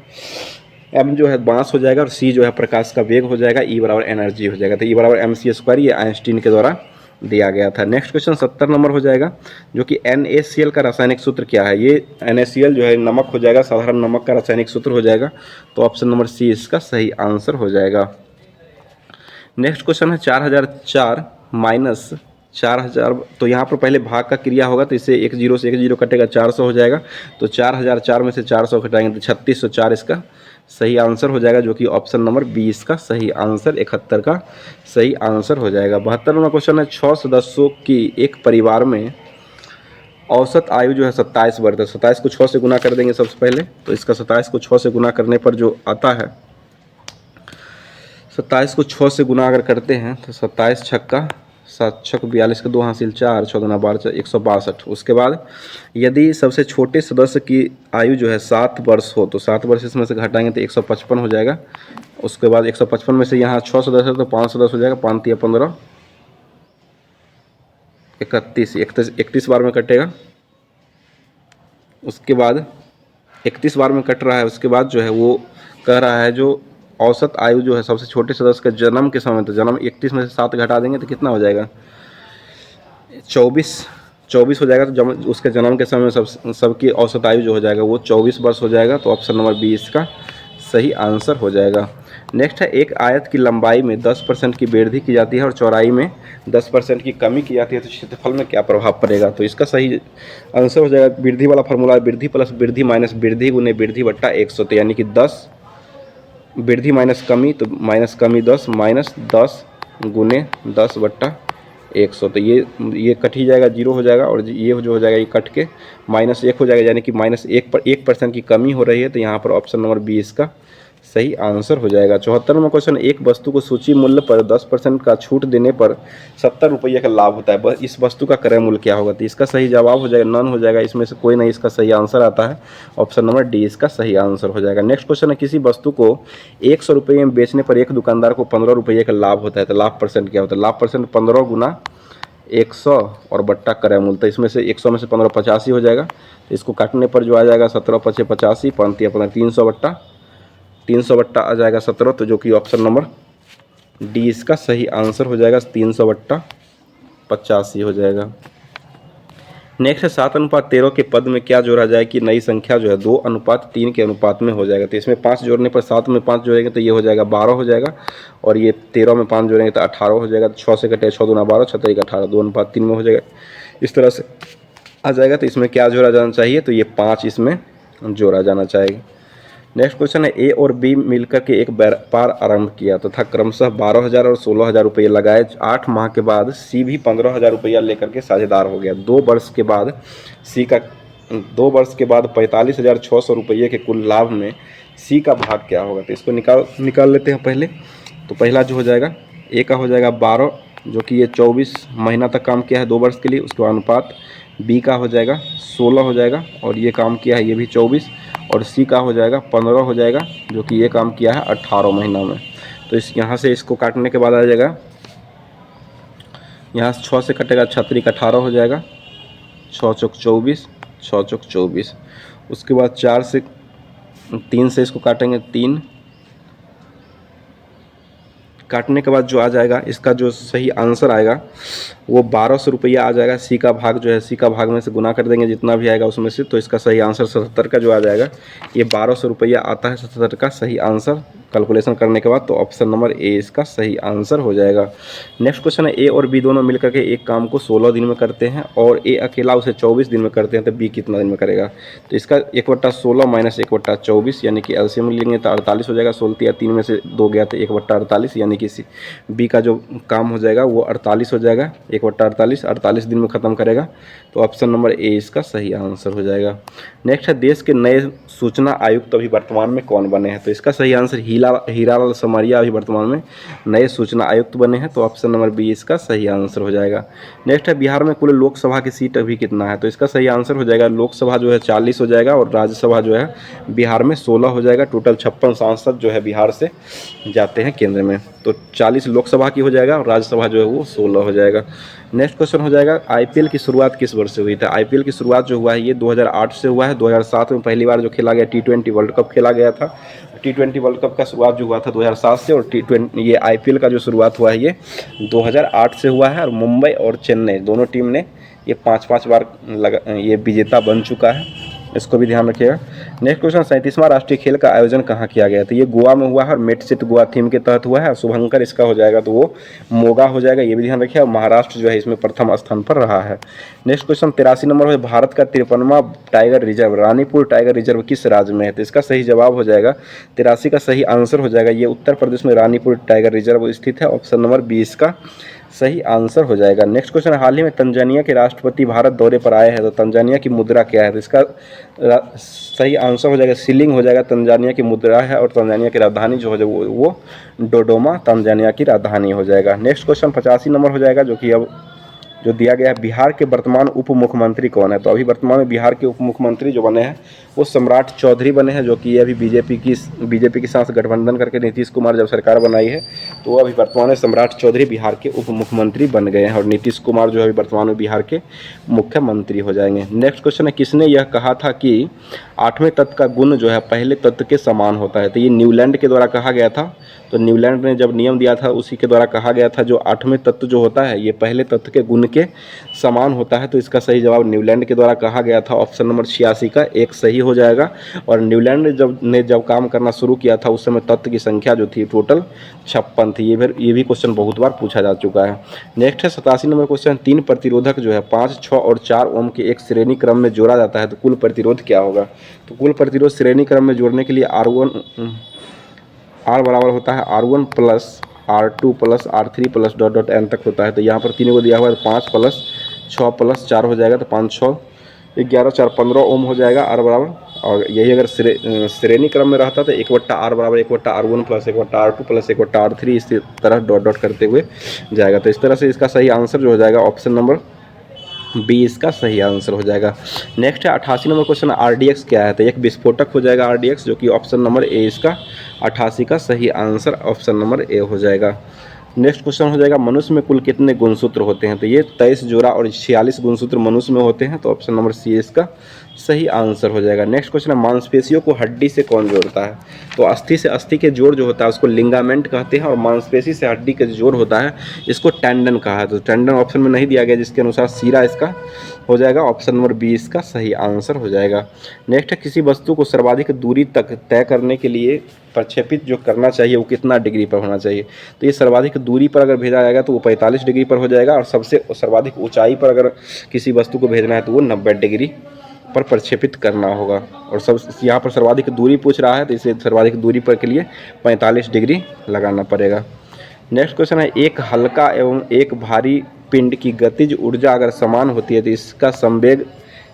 m जो है मास हो जाएगा और c जो है प्रकाश का वेग हो जाएगा, E = एनर्जी हो जाएगा। तो E = mc² ये आइंस्टीन के द्वारा दिया गया था। नेक्स्ट क्वेश्चन 70 नंबर हो जाएगा, जो कि NaCl का रासायनिक सूत्र क्या है। ये NaCl जो है नमक हो जाएगा, साधारण नमक का रासायनिक सूत्र हो जाएगा। तो ऑप्शन नंबर सी इसका सही आंसर हो जाएगा। नेक्स्ट क्वेश्चन है 4004 माइनस 4000, तो यहाँ पर पहले भाग का क्रिया होगा, तो इसे 1 0 से 1 0 कटेगा 400 हो जाएगा। तो 4004 में से 400 घटाएंगे तो 3604 इसका सही आंसर हो जाएगा, जो कि ऑप्शन नंबर 20 का सही आंसर 71 का सही आंसर हो जाएगा। 72 नंबर क्वेश्चन है, 6 सदस्यों की एक परिवार में औसत आयु जो है 27 वर्ष है। 27 को 6 से गुना कर देंगे सबसे पहले, तो इसका 27 को 6 से गुना करने पर जो आता है 27 को 6 से गुना अगर करते हैं तो 27 छक्का 7 छक 42 के 2 हासिल 4 6 दूना 12 162। उसके बाद यदि सबसे छोटे सदस्य की आयु जो है 7 वर्ष हो तो 7 वर्ष इसमें से घटाएंगे तो 155 हो जाएगा। उसके बाद 155 में से यहाँ 6 सदस्य है तो 5 सदस्य हो जाएगा, 5 या 15 31 बार में कटेगा। उसके बाद 31 बार में कट रहा है। उसके बाद जो है वो कह रहा है जो औसत आयु जो है सबसे छोटे सदस्य का जन्म के समय, तो जन्म 31 में से 7 घटा देंगे तो कितना हो जाएगा 24 हो जाएगा। तो जब उसके जन्म के समय सबकी औसत आयु जो हो जाएगा वो 24 वर्ष हो जाएगा। तो ऑप्शन नंबर 20 का सही आंसर हो जाएगा। नेक्स्ट है, एक आयत की लंबाई में 10% की वृद्धि की जाती है और चौड़ाई में 10% की कमी की जाती है तो क्षेत्रफल में क्या प्रभाव पड़ेगा। तो इसका सही आंसर हो जाएगा, वृद्धि वाला फॉर्मूला वृद्धि प्लस वृद्धि माइनस वृद्धि गुने वृद्धि बट्टा 100। तो यानी कि 10 वृद्धि माइनस कमी, तो माइनस कमी 10 माइनस 10 गुने 10 बट्टा 100। तो ये कट ही जाएगा, 0 हो जाएगा और ये जो हो जाएगा ये कट के -1 हो जाएगा, यानी कि -1% की कमी हो रही है। तो यहाँ पर ऑप्शन नंबर 20 का सही आंसर हो जाएगा। 74वां क्वेश्चन, एक वस्तु को सूची मूल्य पर 10% का छूट देने पर 70 रुपये का लाभ होता है, बस इस वस्तु का क्रय मूल्य क्या होगा। तो इसका सही जवाब हो जाएगा नन हो जाएगा, इसमें से कोई नहीं इसका सही आंसर आता है। ऑप्शन नंबर डी इसका सही आंसर हो जाएगा। नेक्स्ट क्वेश्चन है, किसी वस्तु को 100 रुपये में बेचने पर एक दुकानदार को 15 रुपये का लाभ होता है, तो लाभ परसेंट क्या होता है। लाभ परसेंट 15 गुना 100 और बट्टा क्रय मूल्य, तो इसमें से 100 में से 15 85 हो जाएगा। तो इसको काटने पर जो आ जाएगा 17 पचे 85 5 या 15 300 बट्टा आ जाएगा 17। तो जो कि ऑप्शन नंबर डी इसका सही आंसर हो जाएगा, 300 बट्टा 85 हो जाएगा। नेक्स्ट है, 7:13 के पद में क्या जोड़ा जाए कि नई संख्या जो है 2:3 के अनुपात में हो जाएगा। तो इसमें 5 जोड़ने पर 7 में 5 जोड़ेंगे तो ये हो जाएगा 12 हो जाएगा, और ये 13 में 5 जोड़ेंगे तो 18 हो जाएगा। 6 से कटे 6 दूना 12 6 3 18 2:3 में हो जाएगा, इस तरह से आ जाएगा। तो इसमें क्या जोड़ा जाना चाहिए, तो ये 5 इसमें जोड़ा जाना चाहिए। नेक्स्ट क्वेश्चन है, ए और बी मिलकर के एक व्यापार आरंभ किया तथा क्रमशः 12,000 और 16,000 रुपये लगाए। 8 माह के बाद सी भी 15,000 रुपया लेकर के साझेदार हो गया। 2 वर्ष के बाद 45,600 रुपये के कुल लाभ में सी का भाग क्या होगा। तो इसको निकाल लेते हैं पहले। तो पहला जो हो जाएगा ए का हो जाएगा 12, जो कि ये 24 महीना तक काम किया है 2 वर्ष के लिए। उसके अनुपात बी का हो जाएगा 16 हो जाएगा, और ये काम किया है ये भी 24, और सी का हो जाएगा 15 हो जाएगा, जो कि ये काम किया है 18 महीना में। तो इस यहाँ से इसको काटने के बाद आ जाएगा, यहाँ से 6 से कटेगा 6 18 हो जाएगा, 6 चौक 24 6 चौक 24। उसके बाद 3 से इसको काटेंगे 3, काटने के बाद जो आ जाएगा इसका जो सही आंसर आएगा वो 1200 रुपया आ जाएगा। सी का भाग जो है सी का भाग में से गुना कर देंगे जितना भी आएगा उसमें से, तो इसका सही आंसर 77 का जो आ जाएगा ये 1200 रुपया आता है। 77 का सही आंसर कैलकुलेशन करने के बाद, तो ऑप्शन नंबर ए इसका सही आंसर हो जाएगा। नेक्स्ट क्वेश्चन है, ए और बी दोनों मिलकर के एक काम को 16 दिन में करते हैं और ए अकेला उसे 24 दिन में करते हैं, तो बी कितना दिन में करेगा। तो इसका 1/16 माइनस 1/24 यानी कि एलसीएम लेंगे तो 48 हो जाएगा। 16 या 3 में से 2 गया तो 1/48, यानी कि बी का जो काम हो जाएगा वो 48 हो जाएगा। 1/48 48 दिन में ख़त्म करेगा, तो ऑप्शन नंबर ए इसका सही आंसर हो जाएगा। नेक्स्ट है, देश के नए सूचना आयुक्त अभी वर्तमान में कौन बने हैं। तो इसका सही आंसर हीरालाल समरिया अभी वर्तमान में नए सूचना आयुक्त बने हैं, तो ऑप्शन नंबर बी इसका सही आंसर हो जाएगा। नेक्स्ट है, बिहार में कुल लोकसभा की सीट अभी कितना है। तो इसका सही आंसर हो जाएगा लोकसभा जो है 40 हो जाएगा, और राज्यसभा जो है बिहार में 16 हो जाएगा। टोटल 56 सांसद जो है बिहार से जाते हैं केंद्र में, तो 40 लोकसभा की हो जाएगा और राज्यसभा जो है वो 16 हो जाएगा। नेक्स्ट क्वेश्चन हो जाएगा, आईपीएल की शुरुआत किस वर्ष से हुई थी। आईपीएल की शुरुआत जो हुआ है ये 2008 से हुआ है। 2007 में पहली बार जो खेला गया T20 वर्ल्ड कप खेला गया था। T20 वर्ल्ड कप का शुरुआत जो हुआ था 2007 से, और ये आईपीएल का जो शुरुआत हुआ है ये 2008 से हुआ है। और मुंबई और चेन्नई दोनों टीम ने ये 5-5 बार ये विजेता बन चुका है, इसको भी ध्यान रखिएगा। नेक्स्ट क्वेश्चन, 37वां राष्ट्रीय खेल का आयोजन कहाँ किया गया। तो ये गोवा में हुआ है और मेट सेट गोवा थीम के तहत हुआ है। शुभंकर इसका हो जाएगा तो वो मोगा हो जाएगा, ये भी ध्यान रखिए। और महाराष्ट्र जो है इसमें प्रथम स्थान पर रहा है। नेक्स्ट क्वेश्चन, 83 नंबर है, भारत का 53वां tiger reserve Ranipur tiger reserve किस राज्य में है। तो इसका सही जवाब हो जाएगा 83 का सही आंसर हो जाएगा, ये उत्तर प्रदेश में रानीपुर टाइगर रिजर्व स्थित है। ऑप्शन नंबर 20 का सही आंसर हो जाएगा। नेक्स्ट क्वेश्चन, हाल ही में तंजानिया के राष्ट्रपति भारत दौरे पर आए हैं, तो तंजानिया की मुद्रा क्या है? तो इसका सही आंसर हो जाएगा शिलिंग हो जाएगा, तंजानिया की मुद्रा है, और तंजानिया की राजधानी जो है वो डोडोमा तंजानिया की राजधानी हो जाएगा। नेक्स्ट क्वेश्चन 85 नंबर हो जाएगा, जो कि अब जो दिया गया है, बिहार के वर्तमान उप मुख्यमंत्री कौन है? तो अभी वर्तमान में बिहार के उप मुख्यमंत्री जो बने हैं वो सम्राट चौधरी बने हैं, जो कि ये अभी बीजेपी के साथ गठबंधन करके नीतीश कुमार जब सरकार बनाई है तो वो अभी वर्तमान में सम्राट चौधरी बिहार के उप मुख्यमंत्री बन गए हैं, और नीतीश कुमार जो है अभी वर्तमान में बिहार के मुख्यमंत्री हो जाएंगे। नेक्स्ट क्वेश्चन है, किसने यह कहा था कि 8वें तत्व का गुण जो है पहले तत्व के समान होता है? तो ये न्यूलैंड के द्वारा कहा गया था। तो न्यूलैंड ने जब नियम दिया था उसी के द्वारा कहा गया था, जो 8वें तत्व जो होता है ये पहले तत्व के गुण के समान होता है। तो इसका सही जवाब न्यूलैंड के द्वारा कहा गया था, ऑप्शन नंबर 86 का एक सही हो जाएगा। और न्यूलैंड ने जब काम करना शुरू किया था उस समय तत्व की संख्या जो थी टोटल 56 थी। ये भी क्वेश्चन बहुत बार पूछा जा चुका है। नेक्स्ट है 87 नंबर क्वेश्चन, 3 प्रतिरोधक जो है 5, 6 और 4 ओम के एक श्रेणी क्रम में जोड़ा जाता है तो कुल प्रतिरोध क्या होगा? तो कुल प्रतिरोध श्रेणी क्रम में जोड़ने के लिए R बराबर होता है R1 plus R2 plus R3 plus dot dot n तक होता है। तो यहाँ पर तीनों को दिया हुआ है, 5 प्लस 6 प्लस 4 हो जाएगा, तो 5 6 11 4 15 ओम हो जाएगा R बराबर। और यही अगर श्रेणी क्रम में रहता तो 1/R बराबर 1/R1 plus 1/R2 plus 1/R3 इसी तरह डॉट डॉट करते हुए जाएगा। तो इस तरह से इसका सही आंसर जो हो जाएगा ऑप्शन नंबर बी इसका सही आंसर हो जाएगा। नेक्स्ट है 88 नंबर क्वेश्चन, RDX क्या है? तो एक विस्फोटक हो जाएगा RDX, जो कि ऑप्शन नंबर ए इसका 88 का सही आंसर ऑप्शन नंबर ए हो जाएगा। नेक्स्ट क्वेश्चन हो जाएगा, मनुष्य में कुल कितने गुणसूत्र होते हैं? तो ये 23 जोड़ा और 46 गुणसूत्र मनुष्य में होते हैं, तो ऑप्शन नंबर सी इसका सही आंसर हो जाएगा। नेक्स्ट क्वेश्चन है, मांसपेशियों को हड्डी से कौन जोड़ता है? तो अस्थि से अस्थि के जोड़ जो होता है उसको लिंगामेंट कहते हैं, और मांसपेशी से हड्डी का जोड़ होता है इसको टेंडन कहा है। तो टेंडन ऑप्शन में नहीं दिया गया, जिसके अनुसार सीरा इसका हो जाएगा, ऑप्शन नंबर बी इसका सही आंसर हो जाएगा। नेक्स्ट है, किसी वस्तु को सर्वाधिक दूरी तक तय करने के लिए प्रक्षेपित जो करना चाहिए वो कितना डिग्री पर होना चाहिए? तो ये सर्वाधिक दूरी पर अगर भेजा जाएगा तो वो 45 डिग्री पर हो जाएगा, और सबसे सर्वाधिक ऊंचाई पर अगर किसी वस्तु को भेजना है तो वो 90 डिग्री पर प्रक्षेपित करना होगा। और सब यहाँ पर सर्वाधिक दूरी पूछ रहा है तो इसे सर्वाधिक दूरी पर के लिए 45 डिग्री लगाना पड़ेगा। नेक्स्ट क्वेश्चन है, एक हल्का एवं एक भारी पिंड की गतिज ऊर्जा अगर समान होती है तो इसका संवेग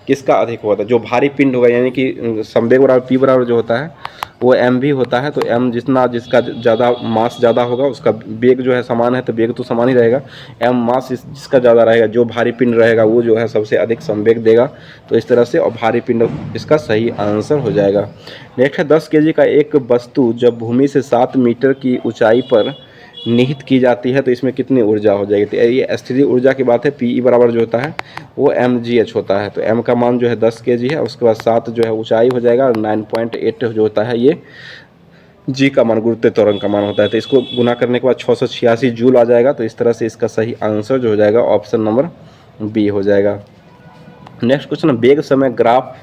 किसका अधिक होता है? जो भारी पिंड होगा, यानी कि संवेग बराबर पी बराबर जो होता है वो एम भी होता है। तो एम जिसका ज़्यादा मास ज़्यादा होगा उसका वेग जो है समान है, तो वेग तो समान ही रहेगा। एम मास जिसका ज़्यादा रहेगा, जो भारी पिंड रहेगा वो जो है सबसे अधिक संवेग देगा। तो इस तरह से और भारी पिंड इसका सही आंसर हो जाएगा। नेक्स्ट है, 10 kg का एक वस्तु जब भूमि से 7 मीटर की ऊंचाई पर निहित की जाती है तो इसमें कितनी ऊर्जा हो जाएगी? तो ये स्थितिज ऊर्जा की बात है। पी बराबर जो होता है वो mgh होता है। तो m का मान जो है 10 kg है, उसके बाद 7 जो है ऊंचाई हो जाएगा, और 9.8 जो होता है ये g का मान गुरुत्व त्वरण का मान होता है। तो इसको गुना करने के बाद 686 जूल आ जाएगा। तो इस तरह से इसका सही आंसर जो हो जाएगा ऑप्शन नंबर बी हो जाएगा। नेक्स्ट क्वेश्चन, वेग समय ग्राफ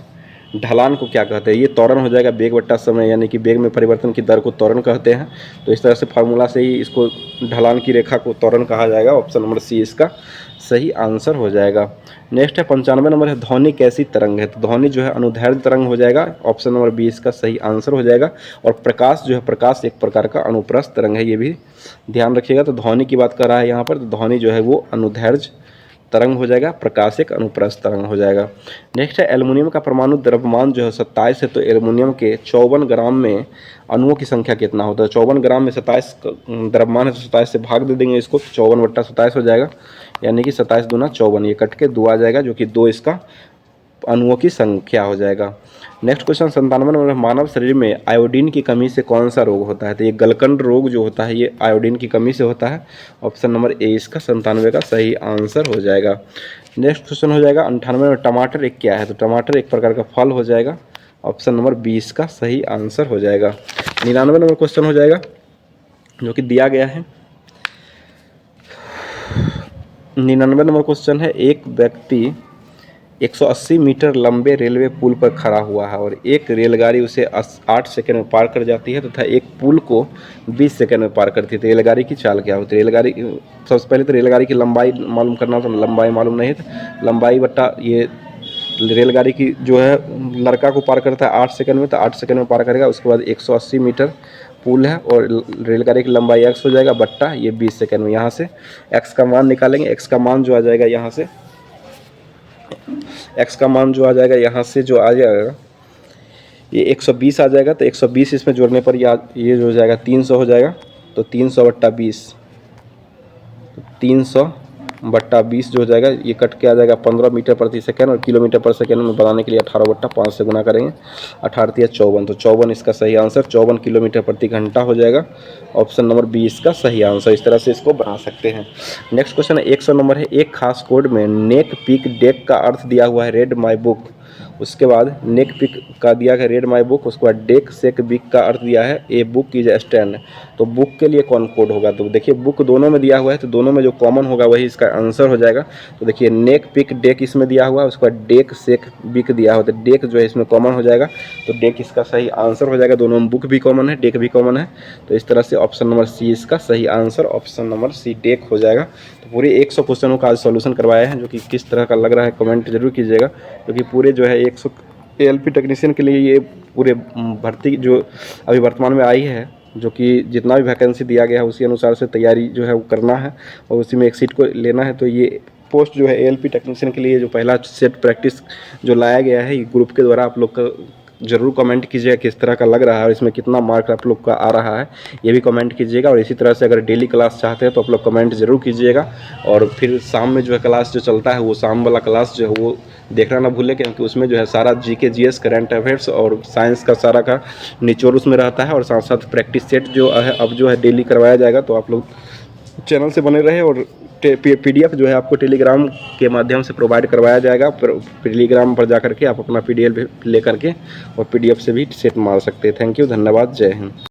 ढलान को क्या कहते हैं? ये त्वरण हो जाएगा, वेग बट्टा समय, यानी कि वेग में परिवर्तन की दर को त्वरण कहते हैं। तो इस तरह से फार्मूला से ही इसको ढलान की रेखा को त्वरण कहा जाएगा, ऑप्शन नंबर सी इसका सही आंसर हो जाएगा। नेक्स्ट है 95 नंबर है, ध्वनि कैसी तरंग है? तो ध्वनि जो है अनुदैर्ध्य तरंग हो जाएगा, ऑप्शन नंबर बी इसका सही आंसर हो जाएगा। और प्रकाश जो है, प्रकाश एक प्रकार का अनुप्रस्थ तरंग है, ये भी ध्यान रखिएगा। तो ध्वनि की बात कर रहा है यहाँ पर, तो ध्वनि जो है वो अनुदैर्ध्य तरंग हो जाएगा, प्रकाश एक अनुप्रस्थ तरंग हो जाएगा। नेक्स्ट है, एल्युमिनियम का परमाणु द्रव्यमान जो है 27 है, तो एल्युमिनियम के 54 ग्राम में अणुओं की संख्या कितना होता है? 54 ग्राम में 27 द्रव्यमान है, तो 27 से भाग दे देंगे इसको, 54/27 हो जाएगा, यानी कि 27 दूना 54, ये कट के 2 आ जाएगा, जो कि 2 इसका अणुओं की संख्या हो जाएगा। नेक्स्ट क्वेश्चन 97 नंबर, मानव शरीर में आयोडीन की कमी से कौन सा रोग होता है? तो ये गलकंड रोग जो होता है ये आयोडीन की कमी से होता है, ऑप्शन नंबर ए इसका 97 का सही आंसर हो जाएगा। नेक्स्ट क्वेश्चन हो जाएगा 98 में, टमाटर एक क्या है? तो टमाटर एक प्रकार का फल हो जाएगा, ऑप्शन नंबर 20 का सही आंसर हो जाएगा। 99 नंबर क्वेश्चन हो जाएगा जो कि दिया गया है, 99 नंबर क्वेश्चन है, एक व्यक्ति 180 मीटर लंबे रेलवे पुल पर खड़ा हुआ है और एक रेलगाड़ी उसे 8 सेकंड में पार कर जाती है तथा एक पुल को 20 सेकंड में पार करती है। तो रेलगाड़ी की चाल क्या होती है? रेलगाड़ी सबसे पहले तो रेलगाड़ी की लंबाई मालूम करना, तो लंबाई मालूम नहीं है, लंबाई बट्टा ये रेलगाड़ी की जो है लड़का को पार करता है 8 सेकंड में, तो 8 सेकंड में पार करेगा। उसके बाद 180 मीटर पुल है और रेलगाड़ी की लंबाई x हो जाएगा बट्टा ये 20 सेकंड में। यहाँ से x का मान निकालेंगे, x का मान जो आ जाएगा यहाँ से, x का मान जो आ जाएगा यहाँ से जो आ जाएगा ये 120 आ जाएगा। तो 120 इसमें जोड़ने पर ये जो हो जाएगा 300 हो जाएगा। तो 300 बट्टा 20, 300 बट्टा 20 जो हो जाएगा ये कट के आ जाएगा 15 मीटर प्रति सेकंड, और किलोमीटर पर सेकंड में बनाने के लिए 18 बट्टा 5 से गुना करेंगे, 18 या 54। तो 54 इसका सही आंसर, 54 किलोमीटर प्रति घंटा हो जाएगा। ऑप्शन नंबर बी इसका सही आंसर। इस तरह से इसको बना सकते हैं। नेक्स्ट क्वेश्चन है 100 नंबर है। एक खास कोड में नेक पिक डेक का अर्थ दिया हुआ है रेड माई बुक, उसके बाद नेक पिक का दिया है रेड माई बुक, उसके बाद डेक सेक बिक का अर्थ दिया है ए बुक इज स्टैंड। तो बुक के लिए कौन कोड होगा? तो देखिए बुक दोनों में दिया हुआ है, तो दोनों में जो कॉमन होगा वही इसका आंसर हो जाएगा। तो देखिए नेक पिक डेक इसमें दिया हुआ है, उसके बाद डेक सेक बिक दिया हुआ, तो डेक जो है इसमें कॉमन हो जाएगा। तो डेक इसका सही आंसर हो जाएगा। दोनों में बुक भी कॉमन है, डेक भी कॉमन है। तो इस तरह से ऑप्शन नंबर सी इसका सही आंसर, ऑप्शन नंबर सी डेक हो जाएगा। तो पूरे 100 क्वेश्चनों का आज सॉल्यूशन करवाया है, जो कि किस तरह का लग रहा है कमेंट जरूर कीजिएगा, क्योंकि पूरे जो है 100 एएलपी टेक्नीशियन के लिए ये पूरे भर्ती जो अभी वर्तमान में आई है, जो कि जितना भी वैकेंसी दिया गया है उसी अनुसार से तैयारी जो है वो करना है और उसी में एक सीट को लेना है। तो ये पोस्ट जो है एएलपी टेक्नीशियन के लिए जो पहला सेट प्रैक्टिस जो लाया गया है ये ग्रुप के द्वारा, आप लोग का जरूर कमेंट कीजिएगा किस तरह का लग रहा है और इसमें कितना मार्क आप लोग का आ रहा है, ये भी कमेंट कीजिएगा। और इसी तरह से अगर डेली क्लास चाहते हैं तो आप लोग कमेंट जरूर कीजिएगा। और फिर शाम में जो है क्लास जो चलता है वो शाम वाला क्लास जो है वो देखना ना भूलें, क्योंकि उसमें जो है सारा जीके जीएस करंट अफेयर्स और साइंस का सारा का निचोड़ उसमें रहता है, और साथ साथ प्रैक्टिस सेट जो है अब जो है डेली करवाया जाएगा। तो आप लोग चैनल से बने रहे, और पीडीएफ जो है आपको टेलीग्राम के माध्यम से प्रोवाइड करवाया जाएगा। टेलीग्राम पर जाकर के आप अपना पीडीएफ ले करके और पीडीएफ से भी सेट मार सकते हैं। थैंक यू, धन्यवाद, जय हिंद।